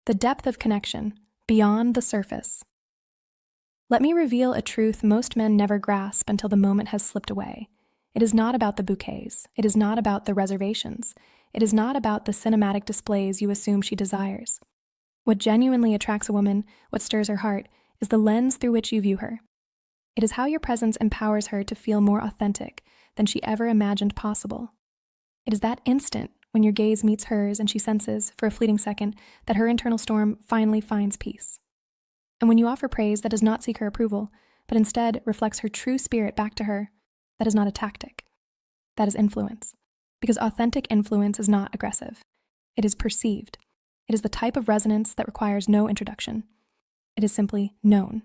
The depth of connection, beyond the surface. Let me reveal a truth most men never grasp until the moment has slipped away. It is not about the bouquets. It is not about the reservations. It is not about the cinematic displays you assume she desires. What genuinely attracts a woman, what stirs her heart, is the lens through which you view her. It is how your presence empowers her to feel more authentic than she ever imagined possible. It is that instant when your gaze meets hers and she senses, for a fleeting second, that her internal storm finally finds peace. And when you offer praise that does not seek her approval, but instead reflects her true spirit back to her, that is not a tactic. That is influence. Because authentic influence is not aggressive. It is perceived. It is the type of resonance that requires no introduction. It is simply known.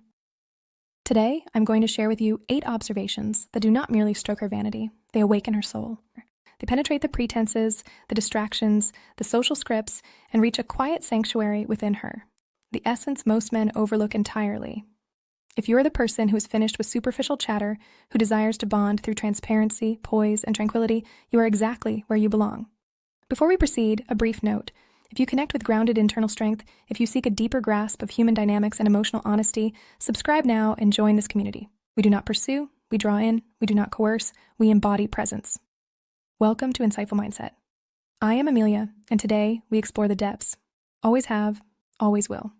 Today, I'm going to share with you 8 observations that do not merely stroke her vanity, they awaken her soul. They penetrate the pretenses, the distractions, the social scripts, and reach a quiet sanctuary within her, the essence most men overlook entirely. If you're the person who is finished with superficial chatter, who desires to bond through transparency, poise, and tranquility, you are exactly where you belong. Before we proceed, a brief note. If you connect with grounded internal strength, if you seek a deeper grasp of human dynamics and emotional honesty, subscribe now and join this community. We do not pursue, we draw in, we do not coerce, we embody presence. Welcome to Insightful Mindset. I am Amelia, and today we explore the depths. Always have, always will.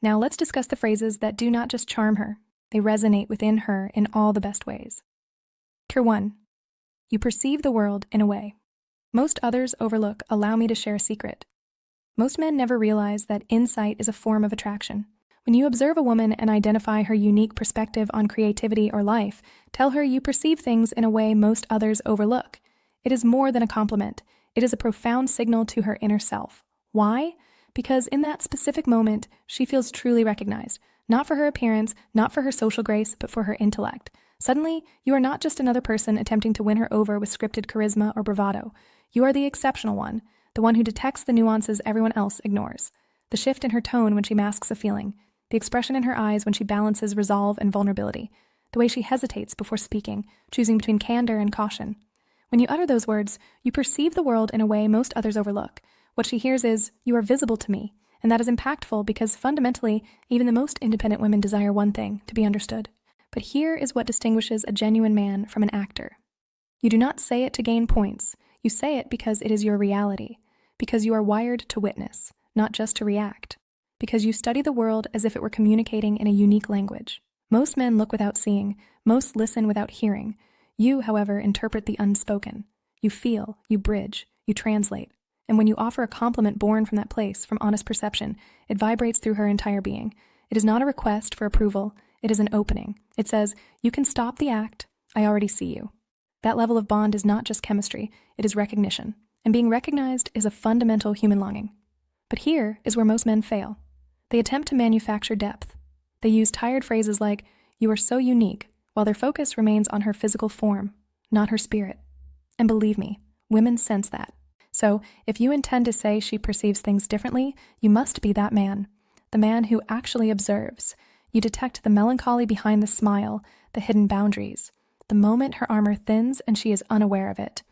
Now let's discuss the phrases that do not just charm her, they resonate within her in all the best ways. Cure 1. You perceive the world in a way most others overlook. Allow me to share a secret. Most men never realize that insight is a form of attraction. When you observe a woman and identify her unique perspective on creativity or life, tell her you perceive things in a way most others overlook. It is more than a compliment. It is a profound signal to her inner self. Why? Because in that specific moment, she feels truly recognized, not for her appearance, not for her social grace, but for her intellect. Suddenly, you are not just another person attempting to win her over with scripted charisma or bravado. You are the exceptional one, the one who detects the nuances everyone else ignores. The shift in her tone when she masks a feeling, the expression in her eyes when she balances resolve and vulnerability, the way she hesitates before speaking, choosing between candor and caution. When you utter those words, you perceive the world in a way most others overlook. What she hears is, "You are visible to me," and that is impactful because fundamentally, even the most independent women desire one thing, to be understood. But here is what distinguishes a genuine man from an actor. You do not say it to gain points. You say it because it is your reality, because you are wired to witness, not just to react, because you study the world as if it were communicating in a unique language. Most men look without seeing, most listen without hearing. You, however, interpret the unspoken. You feel, you bridge, you translate. And when you offer a compliment born from that place, from honest perception, it vibrates through her entire being. It is not a request for approval. It is an opening. It says, "You can stop the act. I already see you." That level of bond is not just chemistry. It is recognition. And being recognized is a fundamental human longing. But here is where most men fail. They attempt to manufacture depth. They use tired phrases like, "You are so unique," while their focus remains on her physical form, not her spirit. And believe me, women sense that. So, if you intend to say she perceives things differently, you must be that man. The man who actually observes. You detect the melancholy behind the smile, the hidden boundaries. The moment her armor thins and she is unaware of it.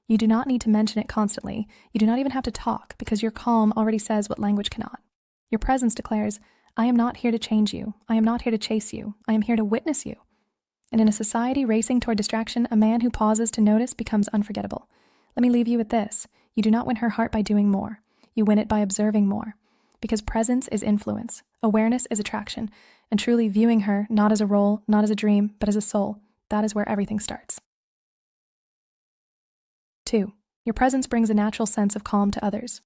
You do not need to mention it constantly. You do not even have to talk because your calm already says what language cannot. Your presence declares, "I am not here to change you. I am not here to chase you. I am here to witness you." And in a society racing toward distraction, a man who pauses to notice becomes unforgettable. Let me leave you with this. You do not win her heart by doing more. You win it by observing more. Because presence is influence, awareness is attraction, and truly viewing her not as a role, not as a dream, but as a soul, that is where everything starts. 2. Your presence brings a natural sense of calm to others.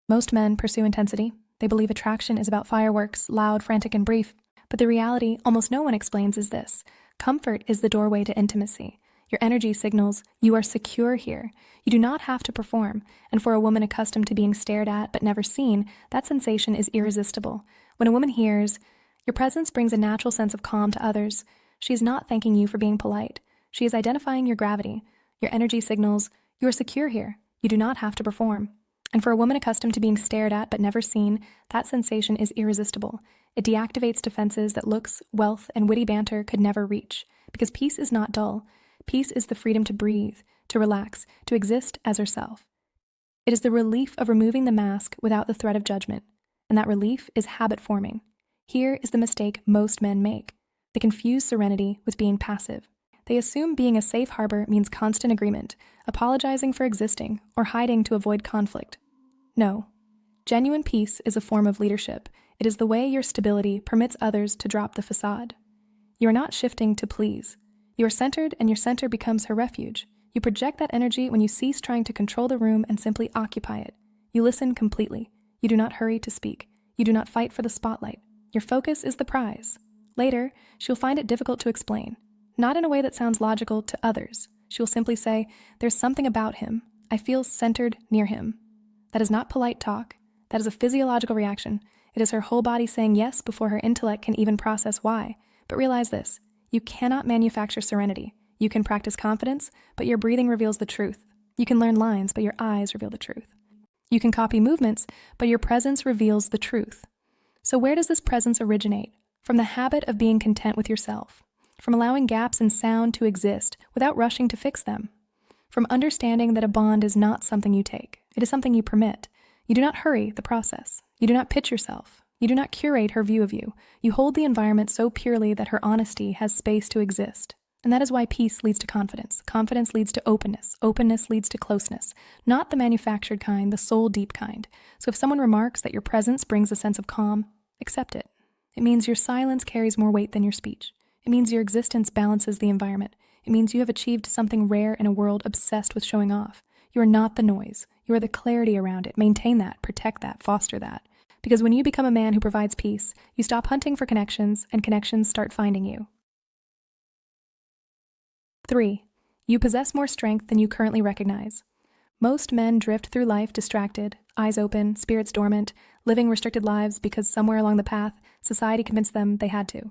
Most men pursue intensity. They believe attraction is about fireworks, loud, frantic, and brief. But the reality almost no one explains is this. Comfort is the doorway to intimacy. Your energy signals you are secure here. You do not have to perform. And for a woman accustomed to being stared at but never seen, that sensation is irresistible. When a woman hears, "Your presence brings a natural sense of calm to others," she is not thanking you for being polite. She is identifying your gravity. Your energy signals, "You are secure here. You do not have to perform." And for a woman accustomed to being stared at but never seen, that sensation is irresistible. It deactivates defenses that looks, wealth, and witty banter could never reach. Because peace is not dull. Peace is the freedom to breathe, to relax, to exist as herself. It is the relief of removing the mask without the threat of judgment. And and that relief is habit forming. Here is the mistake most men make. They confuse serenity with being passive. They assume being a safe harbor means constant agreement, apologizing for existing, or hiding to avoid conflict. No. Genuine peace is a form of leadership. It is the way your stability permits others to drop the facade. You are not shifting to please. You are centered, and your center becomes her refuge. You project that energy when you cease trying to control the room and simply occupy it. You listen completely. You do not hurry to speak. You do not fight for the spotlight. Your focus is the prize. Later, she'll find it difficult to explain. Not in a way that sounds logical to others. She will simply say, "There's something about him. I feel centered near him." That is not polite talk. That is a physiological reaction. It is her whole body saying yes before her intellect can even process why. But realize this, you cannot manufacture serenity. You can practice confidence, but your breathing reveals the truth. You can learn lines, but your eyes reveal the truth. You can copy movements, but your presence reveals the truth. So where does this presence originate? From the habit of being content with yourself. From allowing gaps in sound to exist without rushing to fix them. From understanding that a bond is not something you take. It is something you permit. You do not hurry the process. You do not pitch yourself. You do not curate her view of you. You hold the environment so purely that her honesty has space to exist. And that is why peace leads to confidence. Confidence leads to openness. Openness leads to closeness. Not the manufactured kind, the soul-deep kind. So if someone remarks that your presence brings a sense of calm, accept it. It means your silence carries more weight than your speech. It means your existence balances the environment. It means you have achieved something rare in a world obsessed with showing off. You are not the noise. You are the clarity around it. Maintain that, protect that, foster that. Because when you become a man who provides peace, you stop hunting for connections, and connections start finding you. 3. You possess more strength than you currently recognize. Most men drift through life distracted, eyes open, spirits dormant, living restricted lives because somewhere along the path, society convinced them they had to.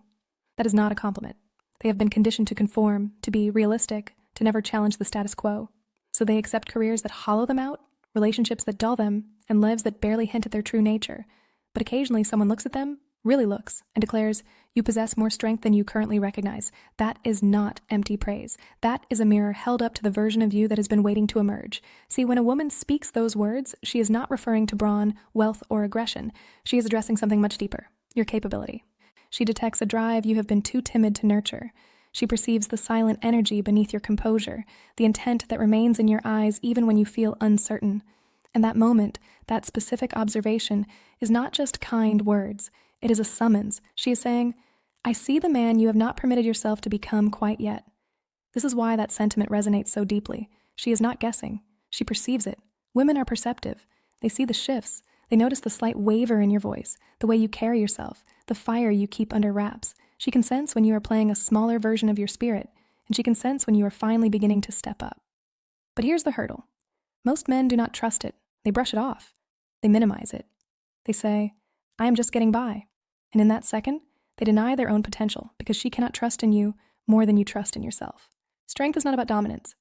That is not a compliment. They have been conditioned to conform, to be realistic, to never challenge the status quo. So they accept careers that hollow them out, relationships that dull them, and lives that barely hint at their true nature. But occasionally someone looks at them, really looks, and declares, "You possess more strength than you currently recognize." That is not empty praise. That is a mirror held up to the version of you that has been waiting to emerge. See, when a woman speaks those words, she is not referring to brawn, wealth, or aggression. She is addressing something much deeper, your capability. She detects a drive you have been too timid to nurture. She perceives the silent energy beneath your composure, the intent that remains in your eyes even when you feel uncertain. And that moment, that specific observation, is not just kind words. It is a summons. She is saying, "I see the man you have not permitted yourself to become quite yet." This is why that sentiment resonates so deeply. She is not guessing. She perceives it. Women are perceptive. They see the shifts. They notice the slight waver in your voice, the way you carry yourself, the fire you keep under wraps. She can sense when you are playing a smaller version of your spirit, and she can sense when you are finally beginning to step up. But here's the hurdle. Most men do not trust it. They brush it off. They minimize it. They say, "I am just getting by." And in that second, they deny their own potential because she cannot trust in you more than you trust in yourself. Strength is not about dominance.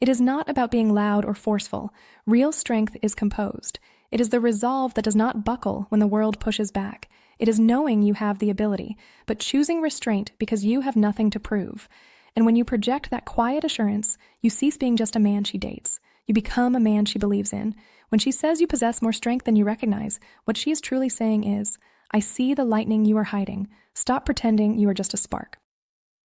It is not about being loud or forceful. Real strength is composed. It is the resolve that does not buckle when the world pushes back. It is knowing you have the ability, but choosing restraint because you have nothing to prove. And when you project that quiet assurance, you cease being just a man she dates. You become a man she believes in. When she says you possess more strength than you recognize, what she is truly saying is, "I see the lightning you are hiding. Stop pretending you are just a spark."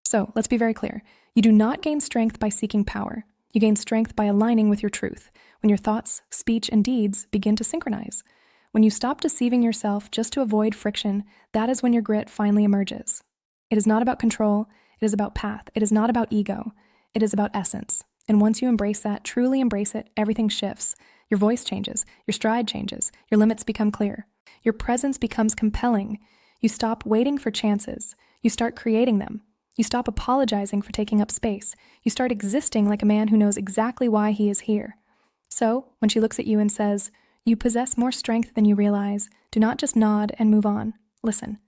So let's be very clear. You do not gain strength by seeking power. You gain strength by aligning with your truth, when your thoughts, speech, and deeds begin to synchronize. When you stop deceiving yourself just to avoid friction, that is when your grit finally emerges. It is not about control. It is about path. It is not about ego. It is about essence. And once you embrace that, truly embrace it, everything shifts. Your voice changes. Your stride changes. Your limits become clear. Your presence becomes compelling. You stop waiting for chances. You start creating them. You stop apologizing for taking up space. You start existing like a man who knows exactly why he is here. So, when she looks at you and says, "You possess more strength than you realize," do not just nod and move on. Listen.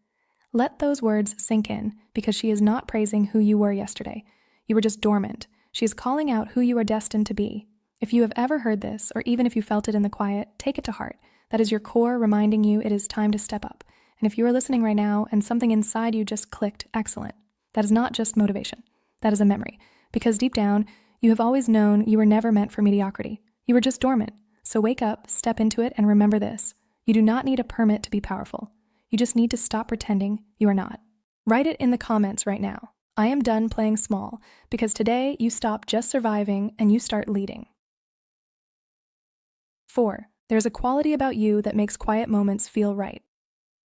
Let those words sink in, because she is not praising who you were yesterday. You were just dormant. She is calling out who you are destined to be. If you have ever heard this, or even if you felt it in the quiet, take it to heart. That is your core reminding you it is time to step up. And if you are listening right now and something inside you just clicked, excellent. That is not just motivation. That is a memory. Because deep down, you have always known you were never meant for mediocrity. You were just dormant. So wake up, step into it, and remember this. You do not need a permit to be powerful. You just need to stop pretending you are not. Write it in the comments right now. I am done playing small, because today you stop just surviving and you start leading. 4. There's a quality about you that makes quiet moments feel right.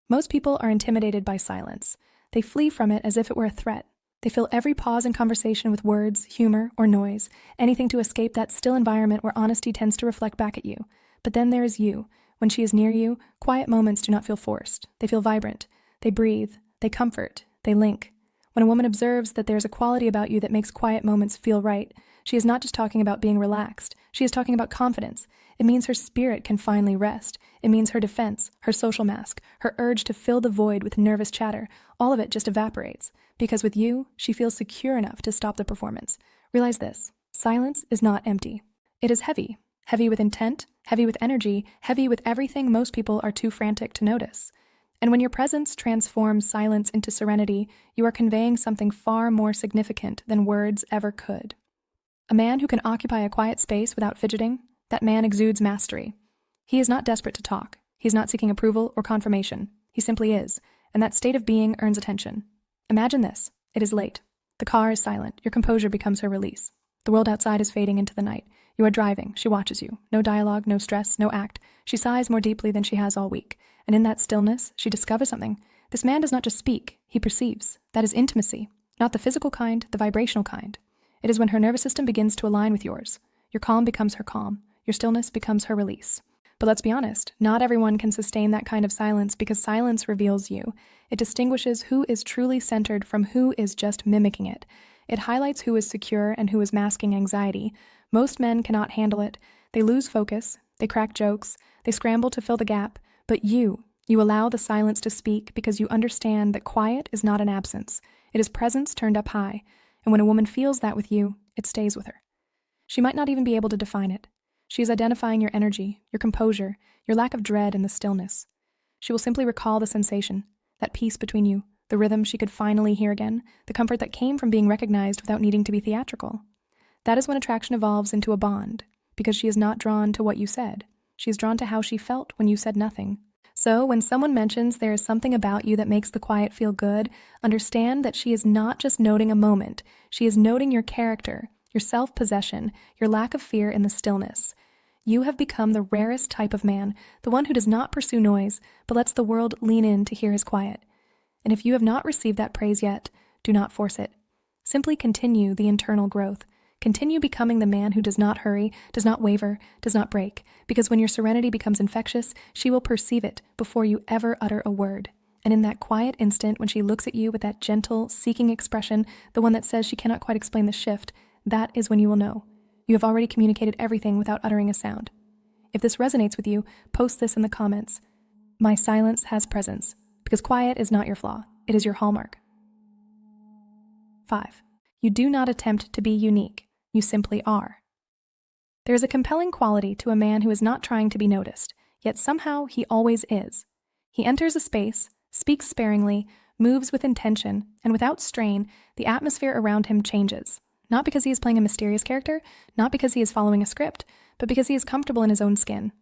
Most people are intimidated by silence. They flee from it as if it were a threat. They fill every pause in conversation with words, humor, or noise, anything to escape that still environment where honesty tends to reflect back at you. But then there is you. When she is near you, quiet moments do not feel forced. They feel vibrant. They breathe. They comfort. They link. When a woman observes that there's a quality about you that makes quiet moments feel right, she is not just talking about being relaxed. She is talking about confidence. It means her spirit can finally rest. It means her defense, her social mask, her urge to fill the void with nervous chatter, all of it just evaporates. Because with you, she feels secure enough to stop the performance. Realize this: silence is not empty. It is heavy. Heavy with intent, heavy with energy, heavy with everything most people are too frantic to notice. And when your presence transforms silence into serenity, you are conveying something far more significant than words ever could. A man who can occupy a quiet space without fidgeting, that man exudes mastery. He is not desperate to talk. He is not seeking approval or confirmation. He simply is, and that state of being earns attention. Imagine this. It is late. The car is silent. Your composure becomes her release. The world outside is fading into the night. You are driving. She watches you. No dialogue, no stress, no act. She sighs more deeply than she has all week. And in that stillness, she discovers something. This man does not just speak. He perceives. That is intimacy. Not the physical kind, the vibrational kind. It is when her nervous system begins to align with yours. Your calm becomes her calm. Your stillness becomes her release. But let's be honest, not everyone can sustain that kind of silence because silence reveals you. It distinguishes who is truly centered from who is just mimicking it. It highlights who is secure and who is masking anxiety. Most men cannot handle it. They lose focus. They crack jokes. They scramble to fill the gap. But you allow the silence to speak because you understand that quiet is not an absence. It is presence turned up high. And when a woman feels that with you, it stays with her. She might not even be able to define it. She is identifying your energy, your composure, your lack of dread in the stillness. She will simply recall the sensation, that peace between you, the rhythm she could finally hear again, the comfort that came from being recognized without needing to be theatrical. That is when attraction evolves into a bond, because she is not drawn to what you said. She is drawn to how she felt when you said nothing. So when someone mentions there is something about you that makes the quiet feel good, understand that she is not just noting a moment. She is noting your character, your self-possession, your lack of fear in the stillness. You have become the rarest type of man, the one who does not pursue noise, but lets the world lean in to hear his quiet. And if you have not received that praise yet, do not force it. Simply continue the internal growth. Continue becoming the man who does not hurry, does not waver, does not break, because when your serenity becomes infectious, she will perceive it before you ever utter a word. And in that quiet instant, when she looks at you with that gentle, seeking expression, the one that says she cannot quite explain the shift, that is when you will know. You have already communicated everything without uttering a sound. If this resonates with you, post this in the comments. My silence has presence, because quiet is not your flaw. It is your hallmark. 5. You do not attempt to be unique. You simply are. There is a compelling quality to a man who is not trying to be noticed, yet somehow he always is. He enters a space, speaks sparingly, moves with intention, and without strain, the atmosphere around him changes. Not because he is playing a mysterious character, not because he is following a script, but because he is comfortable in his own skin.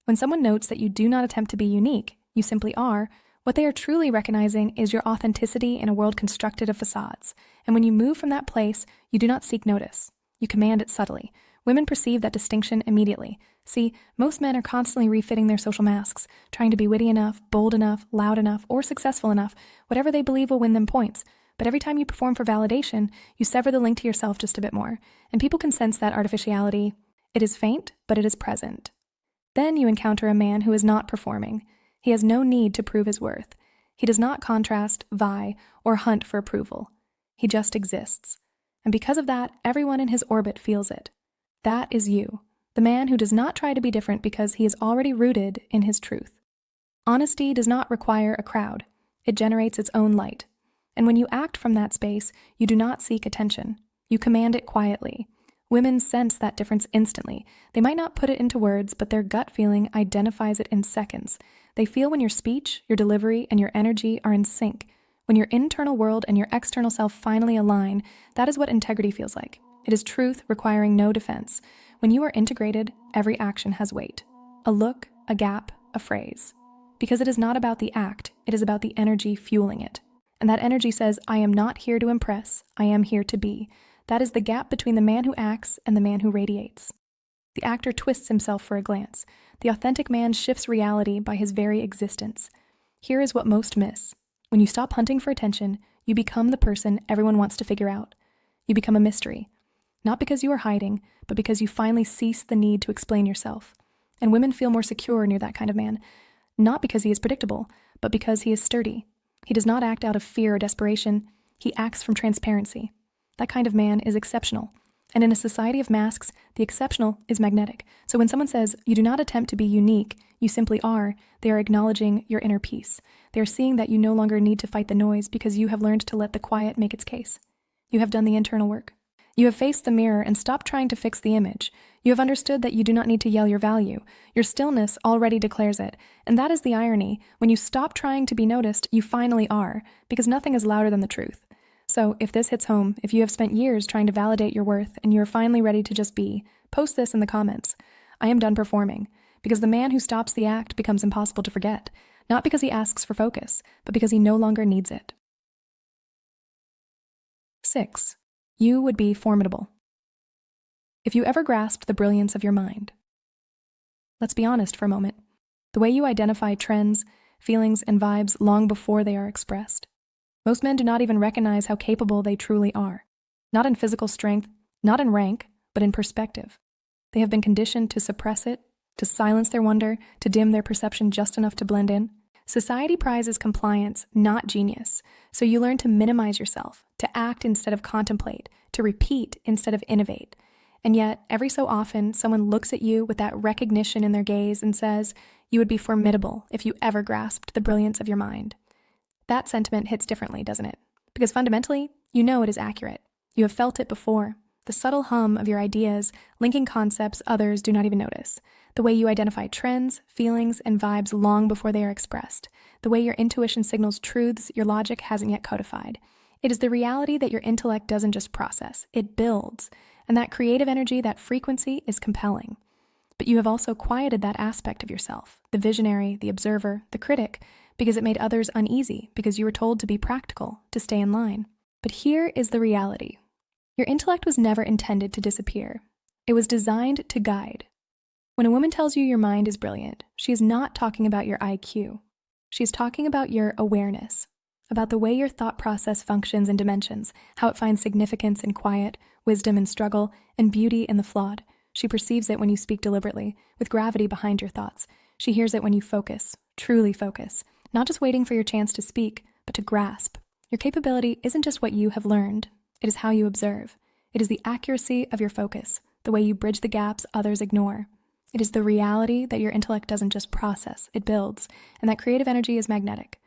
When someone notes that you do not attempt to be unique, you simply are, what they are truly recognizing is your authenticity in a world constructed of facades. And when you move from that place, you do not seek notice. You command it subtly. Women perceive that distinction immediately. See, most men are constantly refitting their social masks, trying to be witty enough, bold enough, loud enough, or successful enough, whatever they believe will win them points. But every time you perform for validation, you sever the link to yourself just a bit more, and people can sense that artificiality. It is faint, but it is present. Then you encounter a man who is not performing. He has no need to prove his worth. He does not contrast, vie, or hunt for approval. He just exists. And because of that, everyone in his orbit feels it. That is you, the man who does not try to be different because he is already rooted in his truth. Honesty does not require a crowd. It generates its own light. And when you act from that space, you do not seek attention. You command it quietly. Women sense that difference instantly. They might not put it into words, but their gut feeling identifies it in seconds. They feel when your speech, your delivery, and your energy are in sync. When your internal world and your external self finally align, that is what integrity feels like. It is truth requiring no defense. When you are integrated, every action has weight. A look, a gap, a phrase. Because it is not about the act, it is about the energy fueling it. And that energy says, I am not here to impress, I am here to be. That is the gap between the man who acts and the man who radiates. The actor twists himself for a glance. The authentic man shifts reality by his very existence. Here is what most miss. When you stop hunting for attention, you become the person everyone wants to figure out. You become a mystery. Not because you are hiding, but because you finally cease the need to explain yourself. And women feel more secure near that kind of man. Not because he is predictable, but because he is sturdy. He does not act out of fear or desperation. He acts from transparency. That kind of man is exceptional. And in a society of masks, the exceptional is magnetic. So when someone says, you do not attempt to be unique, you simply are, they are acknowledging your inner peace. They are seeing that you no longer need to fight the noise because you have learned to let the quiet make its case. You have done the internal work. You have faced the mirror and stopped trying to fix the image. You have understood that you do not need to yell your value. Your stillness already declares it. And that is the irony. When you stop trying to be noticed, you finally are, because nothing is louder than the truth. So if this hits home, if you have spent years trying to validate your worth and you are finally ready to just be, post this in the comments. I am done performing. Because the man who stops the act becomes impossible to forget. Not because he asks for focus, but because he no longer needs it. 6. You would be formidable. If you ever grasped the brilliance of your mind. Let's be honest for a moment. The way you identify trends, feelings, and vibes long before they are expressed. Most men do not even recognize how capable they truly are. Not in physical strength, not in rank, but in perspective. They have been conditioned to suppress it, to silence their wonder, to dim their perception just enough to blend in. Society prizes compliance, not genius. So you learn to minimize yourself, to act instead of contemplate, to repeat instead of innovate. And yet, every so often, someone looks at you with that recognition in their gaze and says, you would be formidable if you ever grasped the brilliance of your mind. That sentiment hits differently, doesn't it? Because fundamentally, you know it is accurate. You have felt it before. The subtle hum of your ideas, linking concepts others do not even notice. The way you identify trends, feelings, and vibes long before they are expressed. The way your intuition signals truths your logic hasn't yet codified. It is the reality that your intellect doesn't just process, it builds. And that creative energy, that frequency, is compelling. But you have also quieted that aspect of yourself, the visionary, the observer, the critic, because it made others uneasy, because you were told to be practical, to stay in line. But here is the reality. Your intellect was never intended to disappear. It was designed to guide. When a woman tells you your mind is brilliant, she is not talking about your IQ. She is talking about your awareness, about the way your thought process functions in dimensions, how it finds significance in quiet, wisdom in struggle, and beauty in the flawed. She perceives it when you speak deliberately, with gravity behind your thoughts. She hears it when you focus, truly focus, not just waiting for your chance to speak, but to grasp. Your capability isn't just what you have learned. It is how you observe. It is the accuracy of your focus, the way you bridge the gaps others ignore. It is the reality that your intellect doesn't just process, it builds, and that creative energy is magnetic.